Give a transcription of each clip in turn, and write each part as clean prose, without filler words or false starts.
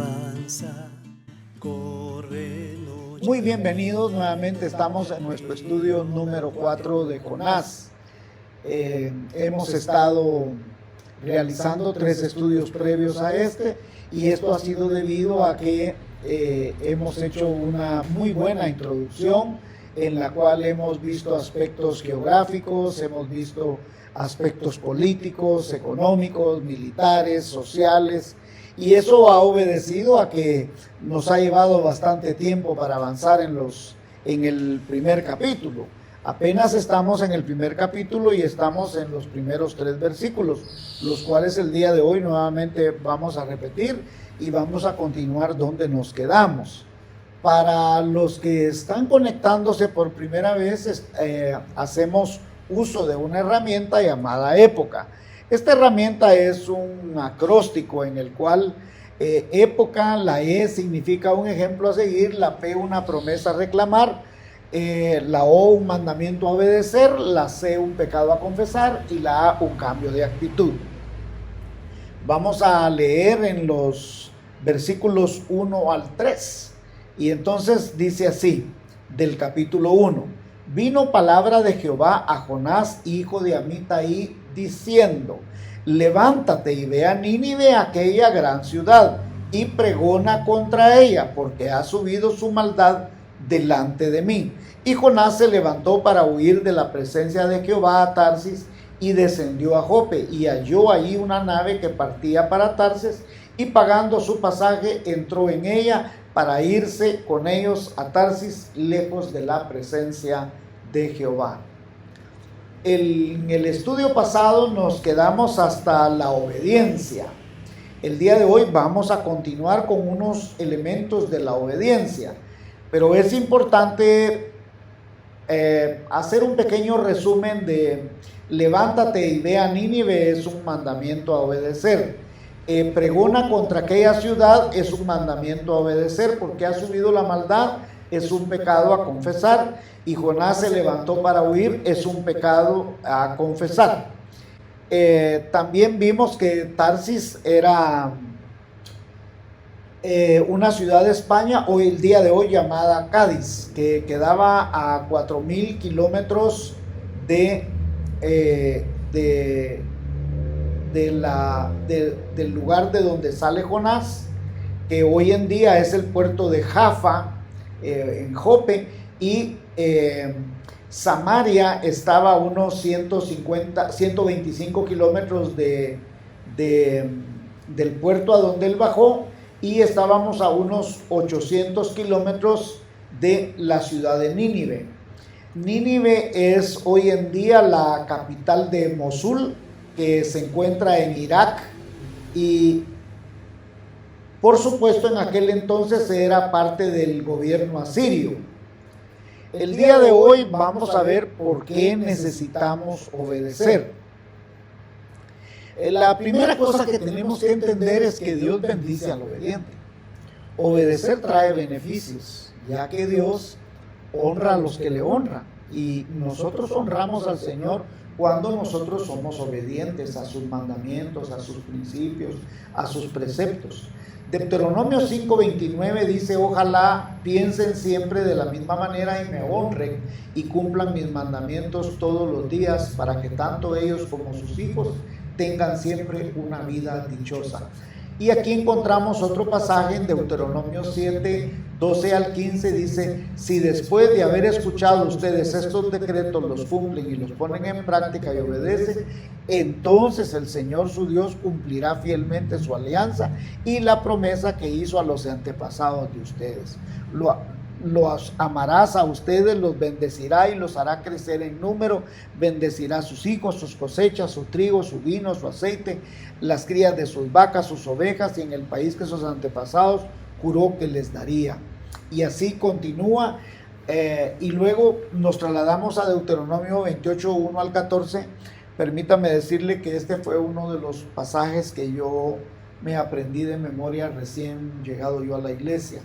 esperanza corre noche. Muy bienvenidos, nuevamente estamos en nuestro estudio número 4 de Jonás. Hemos estado realizando 3 estudios previos a este, y esto ha sido debido a que hemos hecho una muy buena introducción en la cual hemos visto aspectos geográficos, hemos visto aspectos políticos, económicos, militares, sociales, y eso ha obedecido a que nos ha llevado bastante tiempo para avanzar en el primer capítulo. Apenas estamos en el primer capítulo y estamos en los primeros 3 versículos, los cuales el día de hoy nuevamente vamos a repetir y vamos a continuar donde nos quedamos. Para los que están conectándose por primera vez, hacemos uso de una herramienta llamada Época. Esta herramienta es un acróstico en el cual época, la E significa un ejemplo a seguir, la P una promesa a reclamar, la O un mandamiento a obedecer, la C un pecado a confesar y la A un cambio de actitud. Vamos a leer en los versículos 1 al 3. Y entonces dice así, del capítulo 1: Vino palabra de Jehová a Jonás, hijo de Amitai, diciendo: Levántate y ve a Nínive, aquella gran ciudad, y pregona contra ella, porque ha subido su maldad delante de mí. Y Jonás se levantó para huir de la presencia de Jehová a Tarsis, y descendió a Jope, y halló allí una nave que partía para Tarsis, y pagando su pasaje entró en ella para irse con ellos a Tarsis, lejos de la presencia de Jehová. En el estudio pasado nos quedamos hasta la obediencia. El día de hoy vamos a continuar con unos elementos de la obediencia, pero es importante hacer un pequeño resumen de levántate y ve a Nínive. Es un mandamiento a obedecer. Pregona contra aquella ciudad es un mandamiento a obedecer, porque ha subido la maldad, es un pecado a confesar, y Jonás se levantó para huir, es un pecado a confesar. También vimos que Tarsis era una ciudad de España, hoy el día de hoy llamada Cádiz, que quedaba a 4,000 kilómetros del lugar de donde sale Jonás, que hoy en día es el puerto de Jaffa, en Jope, y Samaria estaba a unos 125 kilómetros del puerto a donde él bajó, y estábamos a unos 800 kilómetros de la ciudad de Nínive. Nínive es hoy en día la capital de Mosul, que se encuentra en Irak, y por supuesto en aquel entonces era parte del gobierno asirio. El día de hoy vamos a ver por qué necesitamos obedecer. La primera cosa que tenemos que entender es que Dios bendice al obediente. Obedecer trae beneficios, ya que Dios honra a los que le honran, y nosotros honramos al Señor cuando nosotros somos obedientes a sus mandamientos, a sus principios, a sus preceptos. Deuteronomio 5:29 dice: ojalá piensen siempre de la misma manera y me honren y cumplan mis mandamientos todos los días, para que tanto ellos como sus hijos tengan siempre una vida dichosa. Y aquí encontramos otro pasaje en Deuteronomio 7:12 al 15, dice: si después de haber escuchado ustedes estos decretos los cumplen y los ponen en práctica y obedecen, entonces el Señor su Dios cumplirá fielmente su alianza y la promesa que hizo a los antepasados de ustedes. Los amarás a ustedes, los bendecirá y los hará crecer en número, bendecirá a sus hijos, sus cosechas, su trigo, su vino, su aceite, las crías de sus vacas, sus ovejas, y en el país que sus antepasados juró que les daría. Y así continúa, y luego nos trasladamos a Deuteronomio 28, 1 al 14. Permítame decirle que este fue uno de los pasajes que yo me aprendí de memoria recién llegado yo a la iglesia.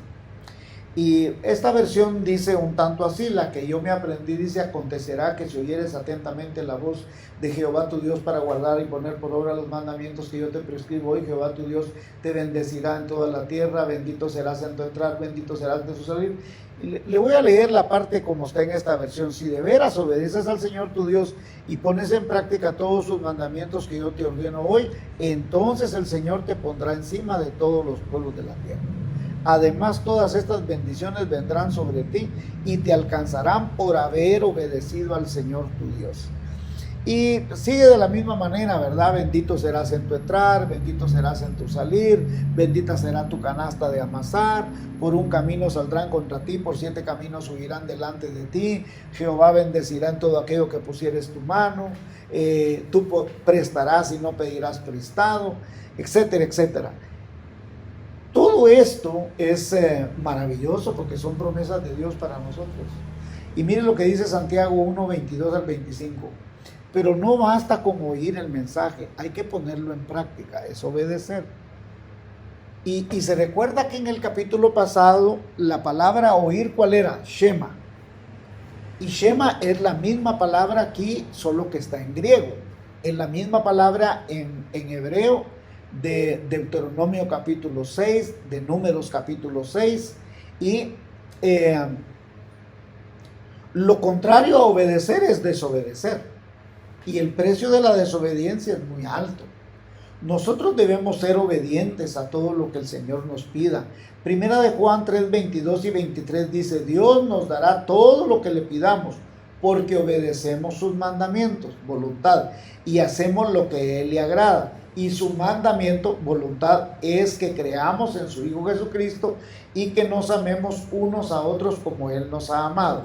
Y esta versión dice un tanto así, la que yo me aprendí dice: acontecerá que si oyeres atentamente la voz de Jehová tu Dios para guardar y poner por obra los mandamientos que yo te prescribo hoy, Jehová tu Dios te bendecirá en toda la tierra, bendito serás en tu entrar, bendito serás en tu salir. Y le voy a leer la parte como está en esta versión: si de veras obedeces al Señor tu Dios y pones en práctica todos sus mandamientos que yo te ordeno hoy, entonces el Señor te pondrá encima de todos los pueblos de la tierra. Además, todas estas bendiciones vendrán sobre ti y te alcanzarán por haber obedecido al Señor tu Dios. Y sigue de la misma manera, ¿verdad? Bendito serás en tu entrar, bendito serás en tu salir, bendita será tu canasta de amasar, por un camino saldrán contra ti, por 7 caminos huirán delante de ti, Jehová bendecirá en todo aquello que pusieres tu mano, tú prestarás y no pedirás prestado, etcétera, etcétera. Todo esto es maravilloso porque son promesas de Dios para nosotros. Y miren lo que dice Santiago 1, 22 al 25. Pero no basta con oír el mensaje, hay que ponerlo en práctica, es obedecer. Y se recuerda que en el capítulo pasado la palabra oír, ¿cuál era? Shema. Y Shema es la misma palabra aquí, solo que está en griego. Es la misma palabra en hebreo, de Deuteronomio capítulo 6, de Números capítulo 6, y lo contrario a obedecer es desobedecer, y el precio de la desobediencia es muy alto. Nosotros debemos ser obedientes a todo lo que el Señor nos pida. Primera de Juan 3, 22 y 23 dice: Dios nos dará todo lo que le pidamos, porque obedecemos sus mandamientos, voluntad, y hacemos lo que Él le agrada. Y su mandamiento, voluntad, es que creamos en su Hijo Jesucristo y que nos amemos unos a otros como Él nos ha amado.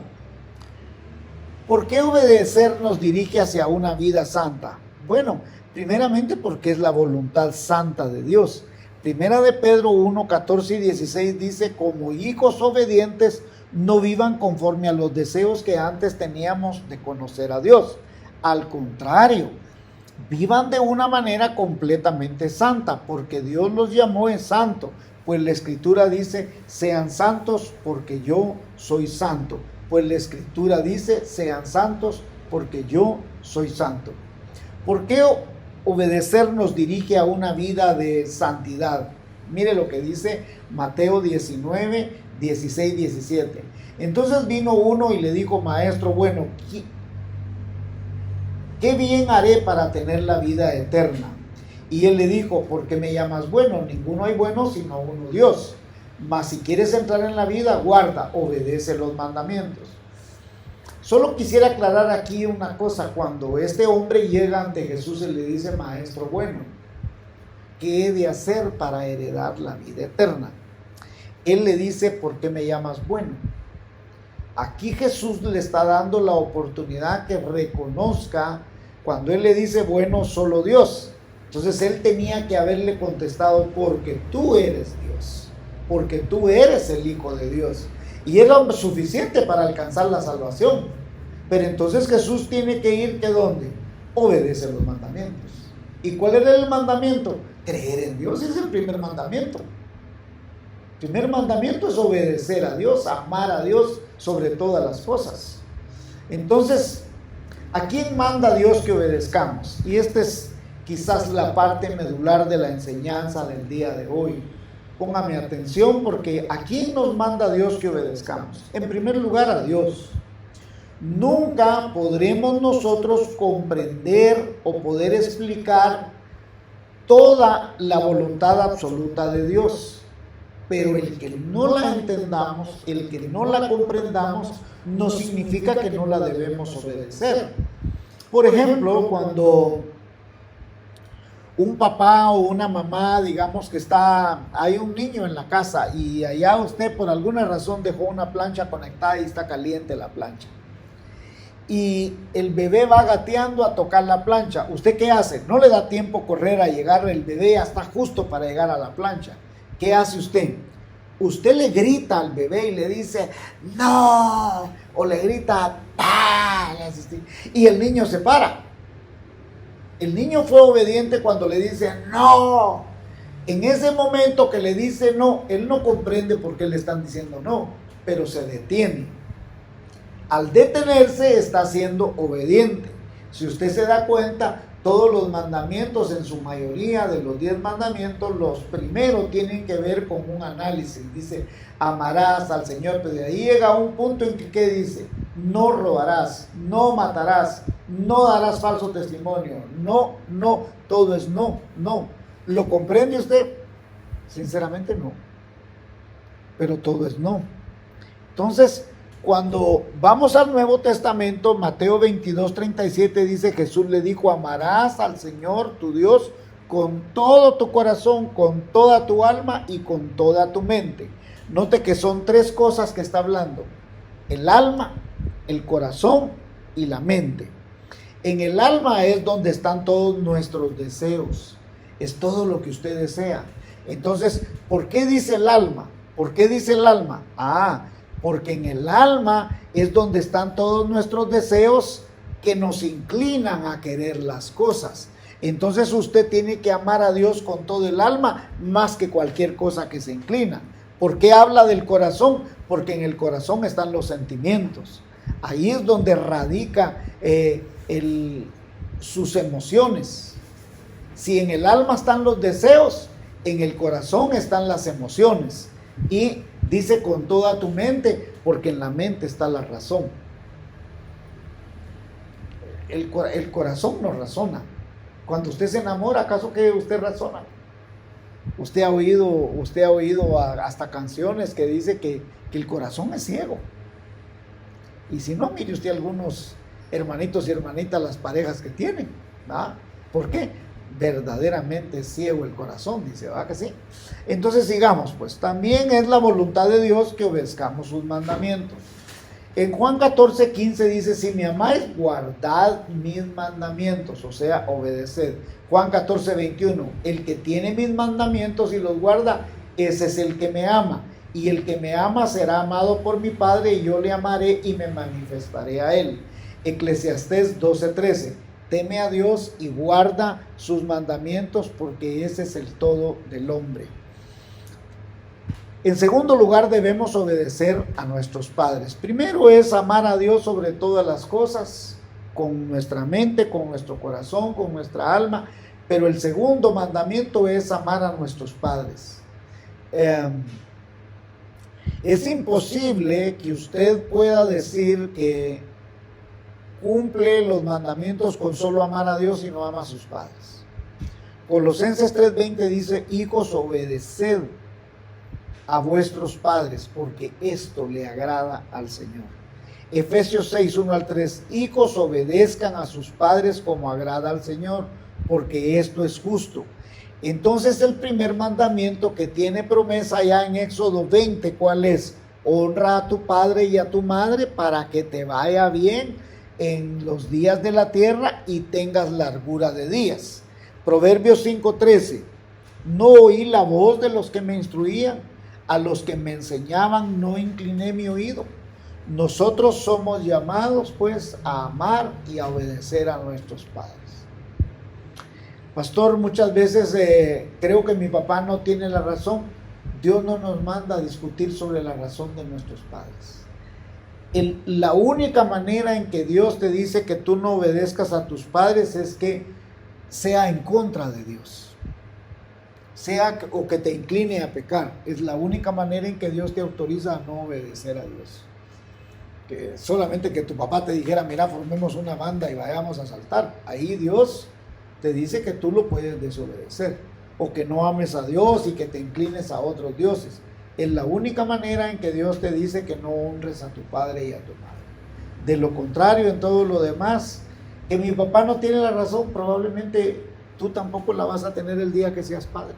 ¿Por qué obedecer nos dirige hacia una vida santa? Bueno, primeramente porque es la voluntad santa de Dios. Primera de Pedro 1, 14 y 16 dice: como hijos obedientes, no vivan conforme a los deseos que antes teníamos de conocer a Dios. Al contrario, vivan de una manera completamente santa, porque Dios los llamó en santo, pues la Escritura dice: sean santos porque yo soy santo. Pues la Escritura dice: sean santos porque yo soy santo. ¿Por qué obedecer nos dirige a una vida de santidad? Mire lo que dice Mateo 19, 16, 17. Entonces vino uno y le dijo: maestro bueno, ¿qué bien haré para tener la vida eterna? Y él le dijo: ¿por qué me llamas bueno? Ninguno hay bueno sino uno, Dios. Mas si quieres entrar en la vida, guarda, obedece los mandamientos. Solo quisiera aclarar aquí una cosa. Cuando este hombre llega ante Jesús y le dice: maestro bueno, ¿qué he de hacer para heredar la vida eterna? Él le dice: ¿por qué me llamas bueno? Aquí Jesús le está dando la oportunidad que reconozca. Cuando él le dice bueno, solo Dios. Entonces él tenía que haberle contestado: porque tú eres Dios, porque tú eres el Hijo de Dios. Y era suficiente para alcanzar la salvación. Pero entonces Jesús tiene que ir, ¿que dónde? Obedecer los mandamientos. ¿Y cuál era el mandamiento? Creer en Dios. Ese es el primer mandamiento. El primer mandamiento es obedecer a Dios, amar a Dios sobre todas las cosas. Entonces, ¿a quién manda Dios que obedezcamos? Y esta es quizás la parte medular de la enseñanza del día de hoy. Póngame atención, porque ¿a quién nos manda Dios que obedezcamos? En primer lugar, a Dios. Nunca podremos nosotros comprender o poder explicar toda la voluntad absoluta de Dios. Pero el que no la entendamos, el que no la comprendamos, no significa que no la debemos obedecer. Por ejemplo, cuando un papá o una mamá, digamos que hay un niño en la casa y allá usted por alguna razón dejó una plancha conectada y está caliente la plancha. Y el bebé va gateando a tocar la plancha. ¿Usted qué hace? No le da tiempo correr a llegar el bebé hasta justo para llegar a la plancha. ¿Qué hace usted? Usted le grita al bebé y le dice ¡no! O le grita ¡pah! Y el niño se para. El niño fue obediente cuando le dice ¡no! En ese momento que le dice no, él no comprende por qué le están diciendo no, pero se detiene. Al detenerse está siendo obediente. Si usted se da cuenta, todos los mandamientos, en su mayoría de los 10 mandamientos, los primeros tienen que ver con un análisis. Dice, amarás al Señor, pero de ahí llega un punto en que ¿qué dice? No robarás, no matarás, no darás falso testimonio, no, todo es no. ¿Lo comprende usted? Sinceramente no, pero todo es no. Entonces, cuando vamos al Nuevo Testamento, Mateo 22:37 dice, Jesús le dijo, amarás al Señor tu Dios con todo tu corazón, con toda tu alma y con toda tu mente. Note que son 3 cosas que está hablando: el alma, el corazón y la mente. En el alma es donde están todos nuestros deseos, es todo lo que usted desea. Entonces, ¿por qué dice el alma? ¿Por qué dice el alma? Porque en el alma es donde están todos nuestros deseos que nos inclinan a querer las cosas. Entonces usted tiene que amar a Dios con todo el alma más que cualquier cosa que se inclina. ¿Por qué habla del corazón? Porque en el corazón están los sentimientos. Ahí es donde radica sus emociones. Si en el alma están los deseos, en el corazón están las emociones. Y dice con toda tu mente, porque en la mente está la razón. El corazón no razona. Cuando usted se enamora, ¿acaso que usted razona? Usted ha oído hasta canciones que dice que el corazón es ciego. Y si no, mire usted algunos hermanitos y hermanitas, las parejas que tienen, ¿verdad? ¿Por qué? Verdaderamente ciego el corazón, dice, ¿verdad que sí? Entonces sigamos, pues también es la voluntad de Dios que obedezcamos sus mandamientos. En Juan 14:15 dice, si me amáis, guardad mis mandamientos, o sea, obedeced. Juan 14:21, el que tiene mis mandamientos y los guarda, ese es el que me ama. Y el que me ama será amado por mi Padre, y yo le amaré y me manifestaré a él. Eclesiastés 12:13, teme a Dios y guarda sus mandamientos, porque ese es el todo del hombre. En segundo lugar, debemos obedecer a nuestros padres. Primero es amar a Dios sobre todas las cosas, con nuestra mente, con nuestro corazón, con nuestra alma. Pero el segundo mandamiento es amar a nuestros padres. Es imposible que usted pueda decir que cumple los mandamientos con solo amar a Dios y no ama a sus padres. Colosenses 3:20 dice, hijos, obedeced a vuestros padres, porque esto le agrada al Señor. Efesios 6:1-3, hijos, obedezcan a sus padres como agrada al Señor, porque esto es justo. Entonces el primer mandamiento que tiene promesa ya en Éxodo 20, ¿cuál es? Honra a tu padre y a tu madre para que te vaya bien en los días de la tierra y tengas largura de días. Proverbios 5:13, no oí la voz de los que me instruían, a los que me enseñaban no incliné mi oído. Nosotros somos llamados pues a amar y a obedecer a nuestros padres. Pastor, muchas veces creo que mi papá no tiene la razón. Dios no nos manda a discutir sobre la razón de nuestros padres. La única manera en que Dios te dice que tú no obedezcas a tus padres es que sea en contra de Dios. O que te incline a pecar. Es la única manera en que Dios te autoriza a no obedecer a Dios. Que solamente que tu papá te dijera, mira, formemos una banda y vayamos a saltar. Ahí Dios te dice que tú lo puedes desobedecer. O que no ames a Dios y que te inclines a otros dioses. Es la única manera en que Dios te dice que no honres a tu padre y a tu madre. De lo contrario, en todo lo demás, que mi papá no tiene la razón, probablemente tú tampoco la vas a tener el día que seas padre.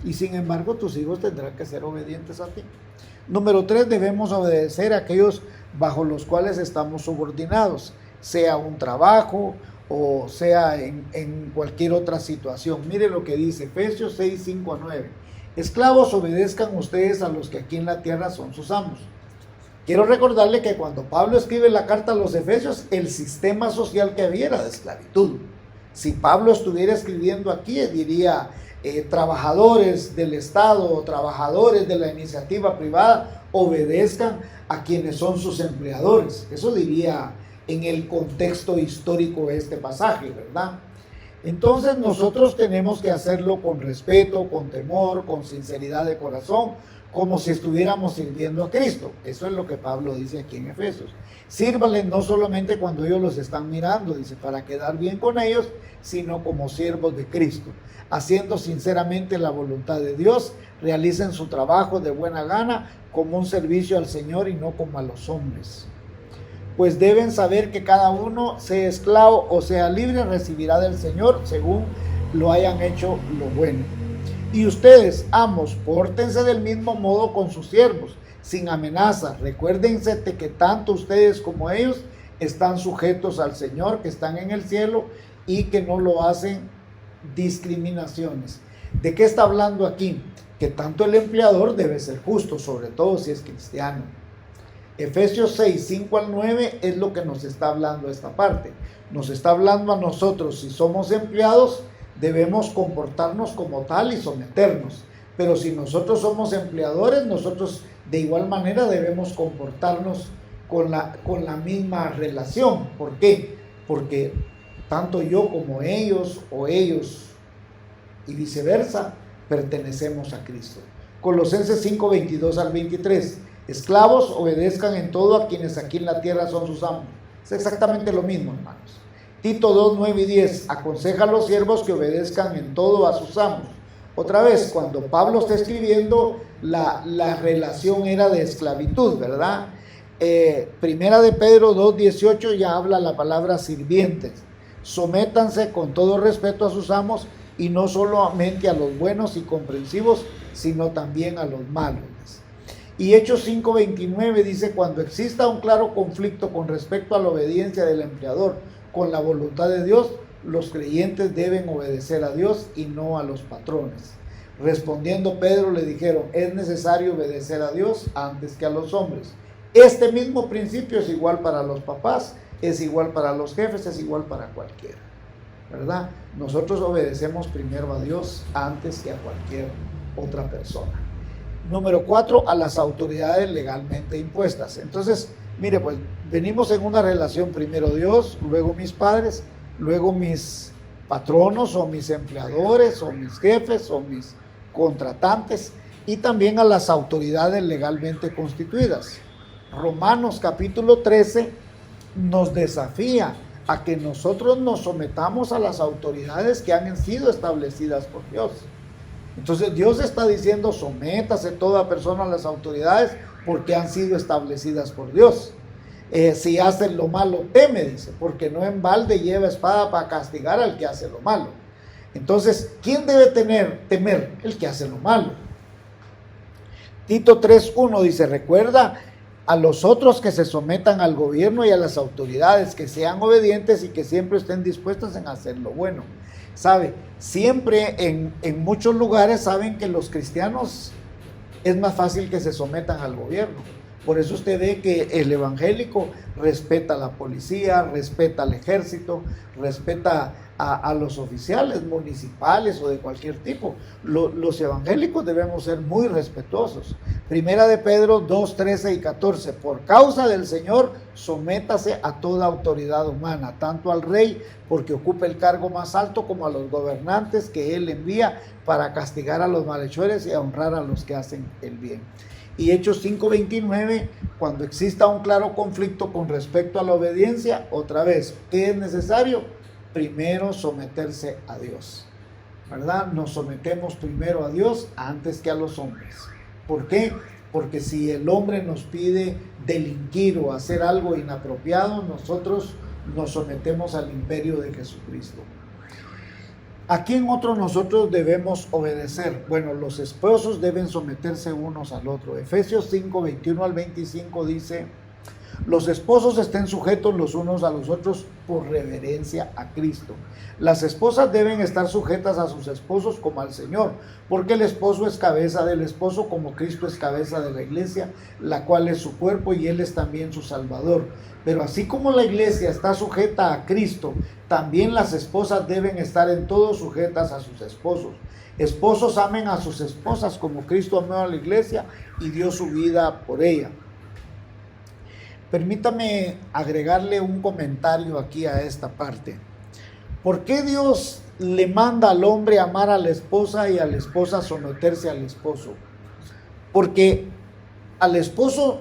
Y sin embargo, tus hijos tendrán que ser obedientes a ti. Número 3, debemos obedecer a aquellos bajo los cuales estamos subordinados, sea un trabajo o sea en cualquier otra situación. Mire lo que dice Efesios 6:5-9. Esclavos, obedezcan ustedes a los que aquí en la tierra son sus amos. Quiero recordarle que cuando Pablo escribe la carta a los Efesios, el sistema social que había era de esclavitud. Si Pablo estuviera escribiendo aquí, diría, trabajadores del Estado o trabajadores de la iniciativa privada obedezcan a quienes son sus empleadores. Eso diría en el contexto histórico de este pasaje, ¿verdad? Entonces nosotros tenemos que hacerlo con respeto, con temor, con sinceridad de corazón, como si estuviéramos sirviendo a Cristo. Eso es lo que Pablo dice aquí en Efesios. Sírvanles no solamente cuando ellos los están mirando, dice, para quedar bien con ellos, sino como siervos de Cristo, haciendo sinceramente la voluntad de Dios, realicen su trabajo de buena gana como un servicio al Señor y no como a los hombres. Pues deben saber que cada uno, sea esclavo o sea libre, recibirá del Señor según lo hayan hecho lo bueno. Y ustedes, amos, pórtense del mismo modo con sus siervos, sin amenaza. Recuérdense de que tanto ustedes como ellos están sujetos al Señor, que están en el cielo, y que no lo hacen discriminaciones. ¿De qué está hablando aquí? Que tanto el empleador debe ser justo, sobre todo si es cristiano. Efesios 6, 5 al 9 es lo que nos está hablando esta parte. Nos está hablando a nosotros, si somos empleados, debemos comportarnos como tal y someternos. Pero si nosotros somos empleadores, nosotros de igual manera debemos comportarnos con la misma relación. ¿Por qué? Porque tanto yo como ellos o ellos y viceversa pertenecemos a Cristo. Colosenses 5, 22 al 23. Esclavos, obedezcan en todo a quienes aquí en la tierra son sus amos. Es exactamente lo mismo, hermanos. Tito 2, 9 y 10. Aconseja a los siervos que obedezcan en todo a sus amos. Otra vez, cuando Pablo está escribiendo, la relación era de esclavitud, ¿verdad? Primera de Pedro 2, 18 ya habla la palabra sirvientes. Sométanse con todo respeto a sus amos, y no solamente a los buenos y comprensivos, sino también a los malos. Y Hechos 5:29 dice, cuando exista un claro conflicto con respecto a la obediencia del empleador con la voluntad de Dios, los creyentes deben obedecer a Dios y no a los patrones. Respondiendo Pedro le dijeron, es necesario obedecer a Dios antes que a los hombres. Este mismo principio es igual para los papás, es igual para los jefes, es igual para cualquiera, ¿verdad? Nosotros obedecemos primero a Dios antes que a cualquier otra persona. Número 4, a las autoridades legalmente impuestas. Entonces, mire, pues venimos en una relación, primero Dios, luego mis padres, luego mis patronos o mis empleadores o mis jefes o mis contratantes, y también a las autoridades legalmente constituidas. Romanos capítulo 13 nos desafía a que nosotros nos sometamos a las autoridades que han sido establecidas por Dios. Entonces Dios está diciendo, sométase toda persona a las autoridades porque han sido establecidas por Dios. Si hacen lo malo, teme, dice, porque no en balde lleva espada para castigar al que hace lo malo. Entonces, ¿quién debe temer? El que hace lo malo. Tito 3:1 dice, recuerda a los otros que se sometan al gobierno y a las autoridades, que sean obedientes y que siempre estén dispuestos en hacer lo bueno. ¿Sabe? Siempre en muchos lugares saben que los cristianos es más fácil que se sometan al gobierno. Por eso usted ve que el evangélico respeta a la policía, respeta al ejército, respeta a los oficiales municipales o de cualquier tipo. Los evangélicos debemos ser muy respetuosos. Primera de Pedro 2, 13 y 14. Por causa del Señor, sométase a toda autoridad humana, tanto al rey, porque ocupa el cargo más alto, como a los gobernantes que él envía para castigar a los malhechores y a honrar a los que hacen el bien. Y Hechos 5:29, cuando exista un claro conflicto con respecto a la obediencia, otra vez, ¿qué es necesario? Primero someterse a Dios, ¿verdad? Nos sometemos primero a Dios antes que a los hombres. ¿Por qué? Porque si el hombre nos pide delinquir o hacer algo inapropiado, nosotros nos sometemos al imperio de Jesucristo. ¿A quién otro nosotros debemos obedecer? Bueno, los esposos deben someterse unos al otro. Efesios 5, 21 al 25 dice, Los esposos estén sujetos los unos a los otros por reverencia a Cristo. Las esposas deben estar sujetas a sus esposos como al Señor, porque el esposo es cabeza del esposo, como Cristo es cabeza de la iglesia, la cual es su cuerpo y Él es también su Salvador. Pero así como la iglesia está sujeta a Cristo, también las esposas deben estar en todo sujetas a sus esposos. Esposos, amen a sus esposas como Cristo amó a la iglesia y dio su vida por ella. Permítame agregarle un comentario aquí a esta parte. ¿Por qué Dios le manda al hombre amar a la esposa y a la esposa someterse al esposo? Porque al esposo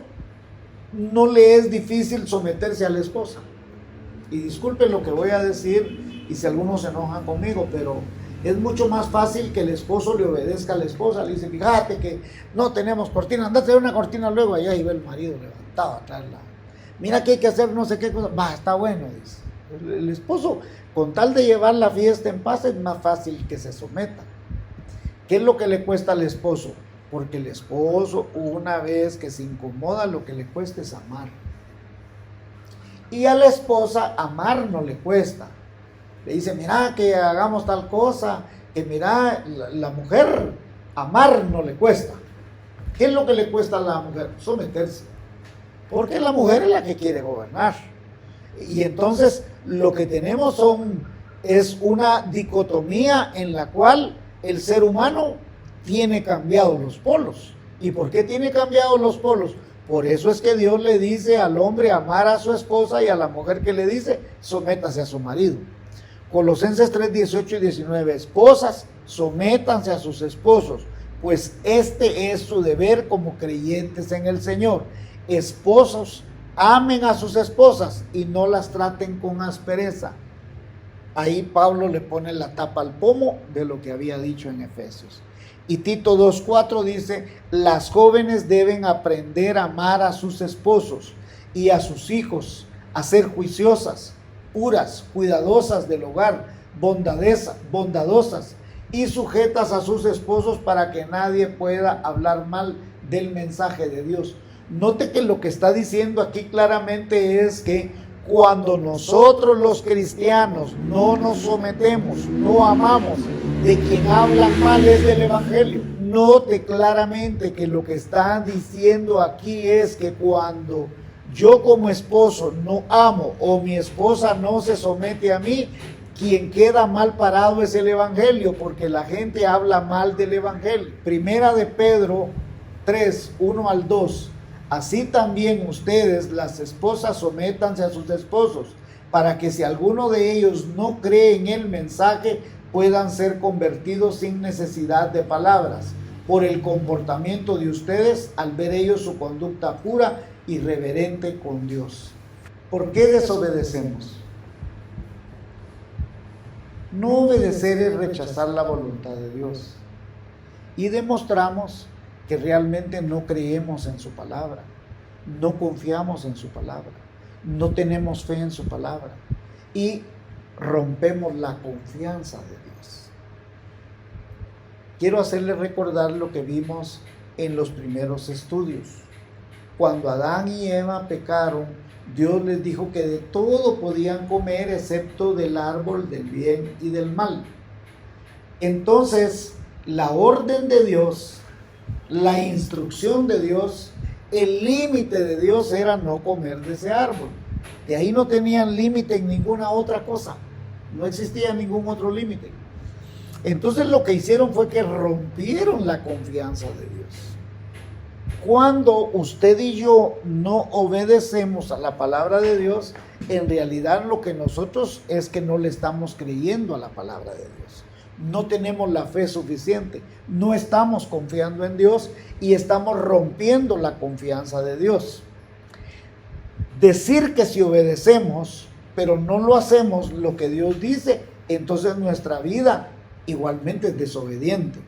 no le es difícil someterse a la esposa. Y disculpen lo que voy a decir y si algunos se enojan conmigo, pero es mucho más fácil que el esposo le obedezca a la esposa. Le dice, fíjate que no tenemos cortina, andate a ver una cortina luego allá, y ve el marido levantado a traerla. Mira que hay que hacer no sé qué cosa. Va, está bueno, dice. El esposo, con tal de llevar la fiesta en paz, es más fácil que se someta. ¿Qué es lo que le cuesta al esposo? Porque el esposo, una vez que se incomoda, lo que le cuesta es amar. Y a la esposa, amar no le cuesta. Le dice, mira, que hagamos tal cosa, que mira, la mujer, amar no le cuesta. ¿Qué es lo que le cuesta a la mujer? Someterse. Porque la mujer es la que quiere gobernar. Y entonces lo que tenemos es una dicotomía en la cual el ser humano tiene cambiados los polos. ¿Y por qué tiene cambiados los polos? Por eso es que Dios le dice al hombre amar a su esposa y a la mujer que le dice sométase a su marido. Colosenses 3, 18 y 19. Esposas, sométanse a sus esposos, pues este es su deber como creyentes en el Señor. Esposos, amen a sus esposas y no las traten con aspereza. Ahí Pablo le pone la tapa al pomo de lo que había dicho en Efesios. Y Tito 2:4 dice, las jóvenes deben aprender a amar a sus esposos y a sus hijos, a ser juiciosas, puras, cuidadosas del hogar, bondadosas y sujetas a sus esposos para que nadie pueda hablar mal del mensaje de Dios. Note que lo que está diciendo aquí claramente es que cuando nosotros los cristianos no nos sometemos, no amamos, de quien habla mal es del evangelio. Note claramente que lo que está diciendo aquí es que cuando yo como esposo no amo o mi esposa no se somete a mí, quien queda mal parado es el evangelio, porque la gente habla mal del evangelio. Primera de Pedro 3, 1 al 2. Así también ustedes, las esposas, sométanse a sus esposos, para que si alguno de ellos no cree en el mensaje, puedan ser convertidos sin necesidad de palabras, por el comportamiento de ustedes, al ver ellos su conducta pura y reverente con Dios. ¿Por qué desobedecemos? No obedecer es rechazar la voluntad de Dios. Y demostramos que realmente no creemos en su palabra, no confiamos en su palabra, no tenemos fe en su palabra y rompemos la confianza de Dios. Quiero hacerles recordar lo que vimos en los primeros estudios. Cuando Adán y Eva pecaron, Dios les dijo que de todo podían comer excepto del árbol del bien y del mal. Entonces, la orden de Dios, la instrucción de Dios, el límite de Dios era no comer de ese árbol. De ahí no tenían límite en ninguna otra cosa. No existía ningún otro límite. Entonces lo que hicieron fue que rompieron la confianza de Dios. Cuando usted y yo no obedecemos a la palabra de Dios, en realidad lo que nosotros es que no le estamos creyendo a la palabra de Dios. No tenemos la fe suficiente, no estamos confiando en Dios y estamos rompiendo la confianza de Dios. Decir que si obedecemos, pero no lo hacemos lo que Dios dice, entonces nuestra vida igualmente es desobediente.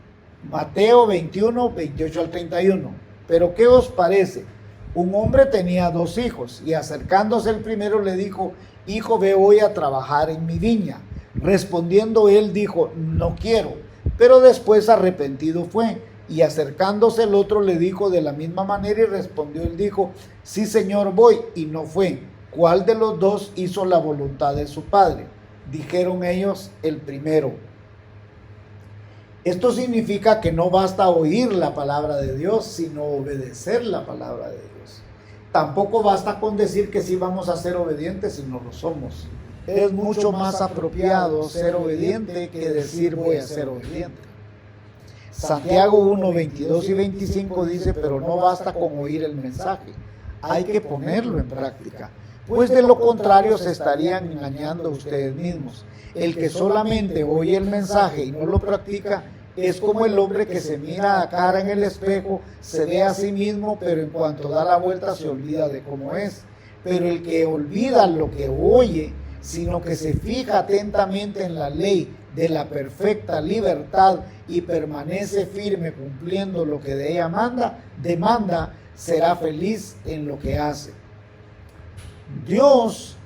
Mateo 21, 28 al 31. Pero ¿qué os parece? Un hombre tenía 2 hijos y acercándose el primero le dijo, hijo, ve hoy a trabajar en mi viña. Respondiendo él dijo, no quiero, pero después arrepentido fue Y acercándose el otro le dijo de la misma manera, y respondió él, dijo, sí, Señor, voy, y no fue. ¿Cuál de los dos hizo la voluntad de su padre? Dijeron ellos, el primero. Esto significa que no basta oír la palabra de Dios, sino obedecer la palabra de Dios. Tampoco basta con decir que sí vamos a ser obedientes si no lo somos. Es mucho más apropiado ser obediente que decir voy a ser obediente. Santiago 1, 22 y 25 dice, pero no basta con oír el mensaje, hay que ponerlo en práctica, pues de lo contrario se estarían engañando a ustedes mismos. El que solamente oye el mensaje y no lo practica es como el hombre que se mira a cara en el espejo, se ve a sí mismo, pero en cuanto da la vuelta se olvida de cómo es. Pero el que olvida lo que oye, sino que se fija atentamente en la ley de la perfecta libertad y permanece firme cumpliendo lo que de ella demanda, será feliz en lo que hace. Dios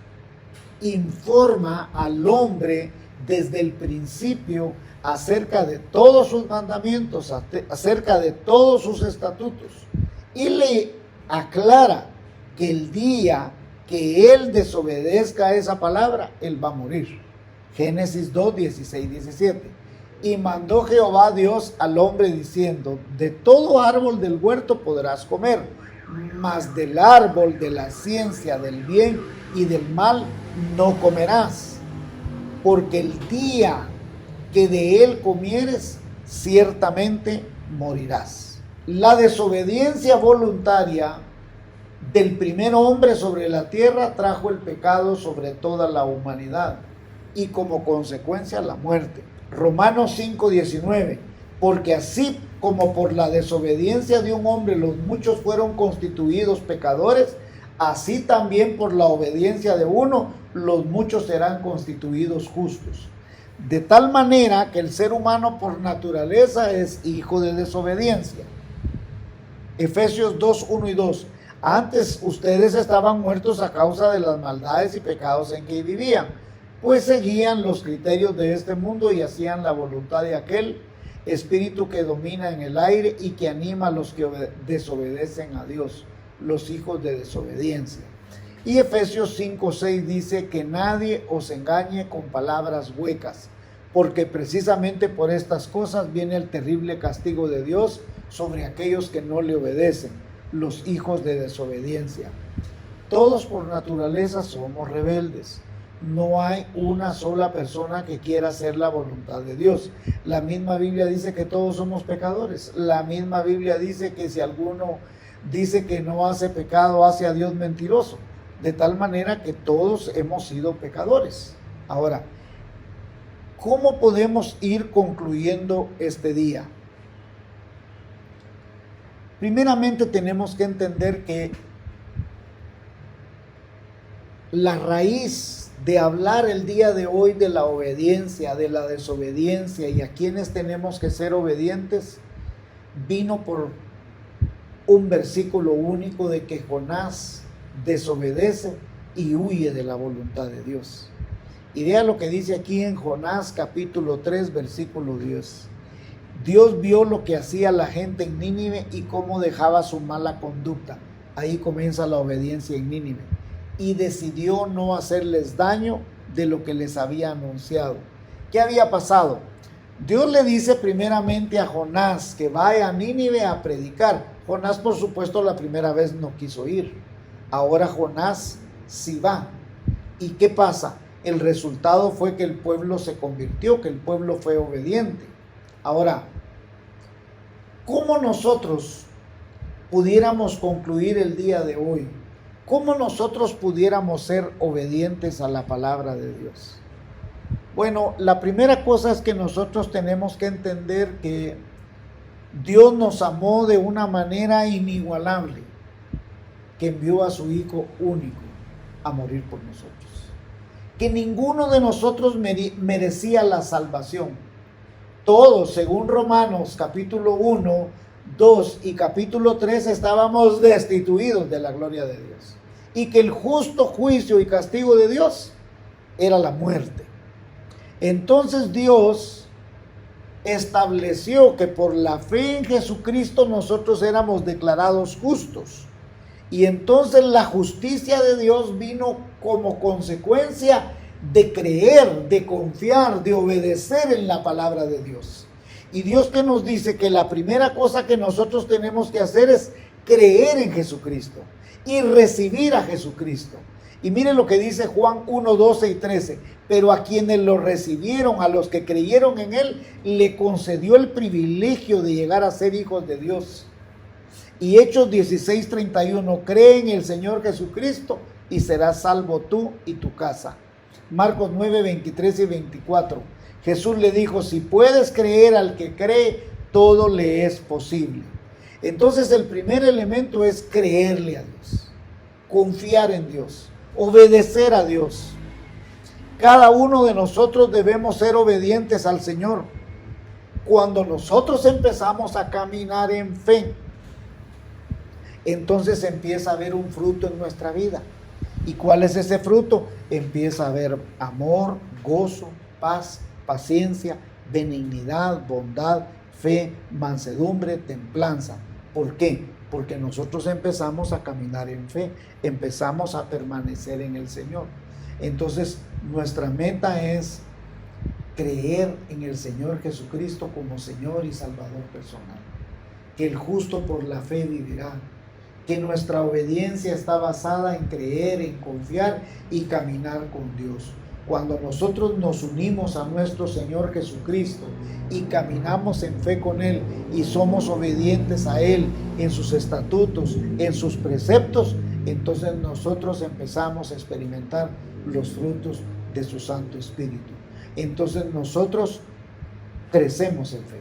informa al hombre desde el principio acerca de todos sus mandamientos, acerca de todos sus estatutos, y le aclara que el día que él desobedezca a esa palabra, él va a morir. Génesis 2, 16, 17. Y mandó Jehová Dios al hombre diciendo, de todo árbol del huerto podrás comer, mas del árbol de la ciencia del bien y del mal no comerás, porque el día que de él comieres, ciertamente morirás. La desobediencia voluntaria del primer hombre sobre la tierra trajo el pecado sobre toda la humanidad y como consecuencia la muerte. Romanos 5:19, porque así como por la desobediencia de un hombre los muchos fueron constituidos pecadores, así también por la obediencia de uno los muchos serán constituidos justos. De tal manera que el ser humano por naturaleza es hijo de desobediencia. Efesios 2, 1 y 2. Antes ustedes estaban muertos a causa de las maldades y pecados en que vivían, pues seguían los criterios de este mundo y hacían la voluntad de aquel espíritu que domina en el aire y que anima a los que desobedecen a Dios, los hijos de desobediencia. Y Efesios 5, 6 dice que nadie os engañe con palabras huecas, porque precisamente por estas cosas viene el terrible castigo de Dios sobre aquellos que no le obedecen, los hijos de desobediencia. Todos por naturaleza somos rebeldes. No hay una sola persona que quiera hacer la voluntad de Dios. La misma Biblia dice que todos somos pecadores. La misma Biblia dice que si alguno dice que no hace pecado, hace a Dios mentiroso. De tal manera que todos hemos sido pecadores. Ahora, ¿cómo podemos ir concluyendo este día? Primeramente tenemos que entender que la raíz de hablar el día de hoy de la obediencia, de la desobediencia y a quienes tenemos que ser obedientes, vino por un versículo único de que Jonás desobedece y huye de la voluntad de Dios. Y vea lo que dice aquí en Jonás capítulo 3 versículo 10. Dios vio lo que hacía la gente en Nínive y cómo dejaba su mala conducta. Ahí comienza la obediencia en Nínive. Y decidió no hacerles daño de lo que les había anunciado. ¿Qué había pasado? Dios le dice primeramente a Jonás que vaya a Nínive a predicar. Jonás, por supuesto, la primera vez no quiso ir. Ahora Jonás sí va. ¿Y qué pasa? El resultado fue que el pueblo se convirtió, que el pueblo fue obediente. Ahora, ¿cómo nosotros pudiéramos concluir el día de hoy? ¿Cómo nosotros pudiéramos ser obedientes a la palabra de Dios? Bueno, la primera cosa es que nosotros tenemos que entender que Dios nos amó de una manera inigualable, que envió a su Hijo único a morir por nosotros. Que ninguno de nosotros merecía la salvación. Todos, según Romanos capítulo 1, 2 y capítulo 3, estábamos destituidos de la gloria de Dios. Y que el justo juicio y castigo de Dios era la muerte. Entonces Dios estableció que por la fe en Jesucristo nosotros éramos declarados justos. Y entonces la justicia de Dios vino como consecuencia de creer, de confiar, de obedecer en la palabra de Dios. Y Dios que nos dice que la primera cosa que nosotros tenemos que hacer es creer en Jesucristo y recibir a Jesucristo. Y miren lo que dice Juan 1, 12 y 13. Pero a quienes lo recibieron, a los que creyeron en Él, le concedió el privilegio de llegar a ser hijos de Dios. Y Hechos 16, 31, cree en el Señor Jesucristo y serás salvo tú y tu casa. Marcos 9, 23 y 24. Jesús le dijo, si puedes creer al que cree, todo le es posible. Entonces el primer elemento es creerle a Dios, confiar en Dios, obedecer a Dios. Cada uno de nosotros debemos ser obedientes al Señor. Cuando nosotros empezamos a caminar en fe, entonces empieza a haber un fruto en nuestra vida. ¿Y cuál es ese fruto? Empieza a haber amor, gozo, paz, paciencia, benignidad, bondad, fe, mansedumbre, templanza. ¿Por qué? Porque nosotros empezamos a caminar en fe, empezamos a permanecer en el Señor. Entonces, nuestra meta es creer en el Señor Jesucristo como Señor y Salvador personal. Que el justo por la fe vivirá. Que nuestra obediencia está basada en creer, en confiar y caminar con Dios. Cuando nosotros nos unimos a nuestro Señor Jesucristo y caminamos en fe con Él y somos obedientes a Él en sus estatutos, en sus preceptos, entonces nosotros empezamos a experimentar los frutos de su Santo Espíritu. Entonces nosotros crecemos en fe,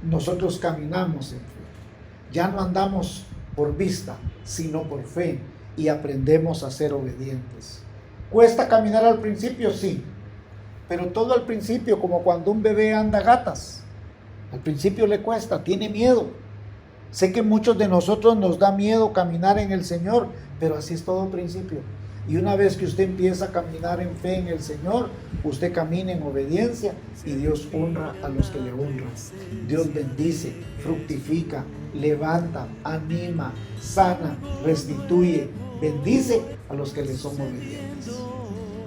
nosotros caminamos en fe. Ya no andamos por vista, sino por fe, y aprendemos a ser obedientes. ¿Cuesta caminar al principio? Sí, pero todo al principio, como cuando un bebé anda a gatas, al principio le cuesta, tiene miedo. Sé que muchos de nosotros nos da miedo caminar en el Señor, pero así es todo al principio. Y una vez que usted empieza a caminar en fe en el Señor, usted camina en obediencia y Dios honra a los que le honran. Dios bendice, fructifica, levanta, anima, sana, restituye, bendice a los que le son obedientes.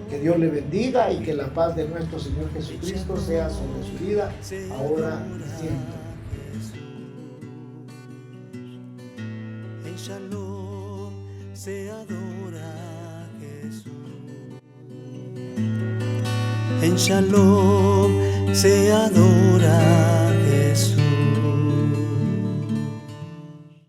Que Dios le bendiga y que la paz de nuestro Señor Jesucristo sea sobre su vida, ahora y siempre. En Shalom se adora a Jesús. En Shalom se adora a Jesús.